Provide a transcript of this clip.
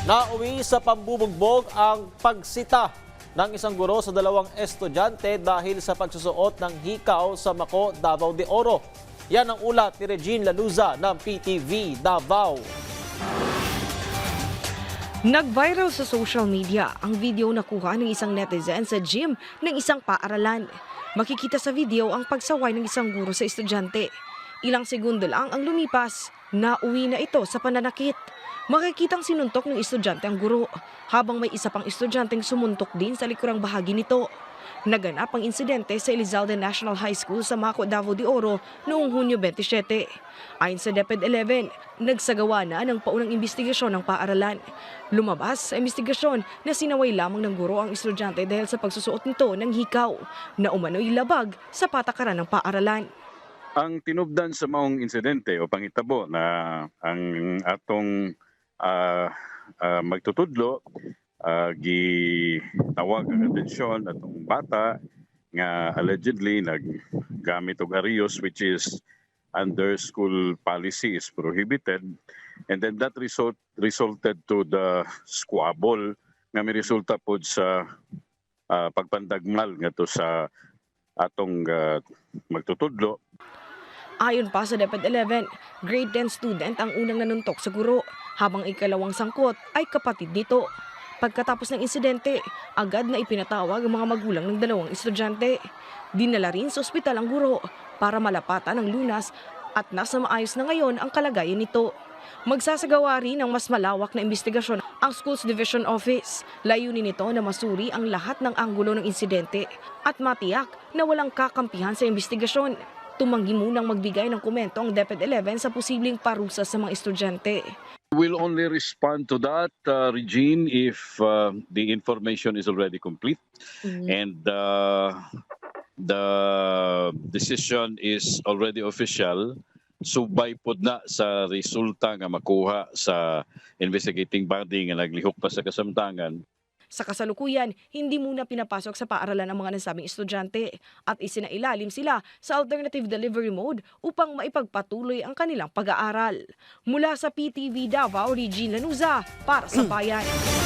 Nauwi sa pambubugbog ang pagsita ng isang guro sa dalawang estudyante dahil sa pagsusuot ng hikaw sa Mako, Davao de Oro. Yan ang ulat ni Regine Lanuza ng PTV Davao. Nag-viral sa social media ang video na kuha ng isang netizen sa gym ng isang paaralan. Makikita sa video ang pagsaway ng isang guro sa estudyante. Ilang segundo lang ang lumipas, nauwi na ito sa pananakit. Makikitang sinuntok ng estudyante ang guro, habang may isa pang estudyanteng sumuntok din sa likurang bahagi nito. Naganap ang insidente sa Elizalde National High School sa Mako, Davao de Oro noong Hunyo 27. Ayon sa DepEd 11, nagsagawa na ng paunang investigasyon ng paaralan. Lumabas sa investigasyon na sinaway lamang ng guro ang estudyante dahil sa pagsusuot nito ng hikaw na umano'y labag sa patakaran ng paaralan. Ang tinubdan sa maong insidente o pangitabo na ang atong magtutudlo gitawag ang atensyon atong bata nga allegedly naggamit og arios which is under school policy is prohibited, and then that resulted to the squabble nga may resulta pod sa pagpandagmal ngadto sa atong magtutudlo. Ayon pa sa DepEd 11, grade 10 student ang unang nanuntok sa guro, habang ikalawang sangkot ay kapatid nito. Pagkatapos ng insidente, agad na ipinatawag ang mga magulang ng dalawang estudyante. Dinala rin sa ospital ang guro para malapatan ang lunas at nasa maayos na ngayon ang kalagayan nito. Magsasagawa rin ng mas malawak na investigasyon ang Schools Division Office. Layunin nito na masuri ang lahat ng anggulo ng insidente at matiyak na walang kakampihan sa investigasyon. Tumanggi munang magbigay ng komento ang DepEd 11 sa posibleng parusa sa mga estudyante. We'll only respond to that, Regine, if the information is already complete and the decision is already official. Subay pod na sa resulta nga makuha sa investigating body nga naglihok pa sa kasamtangan. Sa kasalukuyan, hindi muna pinapasok sa paaralan ang mga nasabing estudyante at isinailalim sila sa alternative delivery mode upang maipagpatuloy ang kanilang pag-aaral. Mula sa PTV Davao, Regine Lanuza para sa Bayan.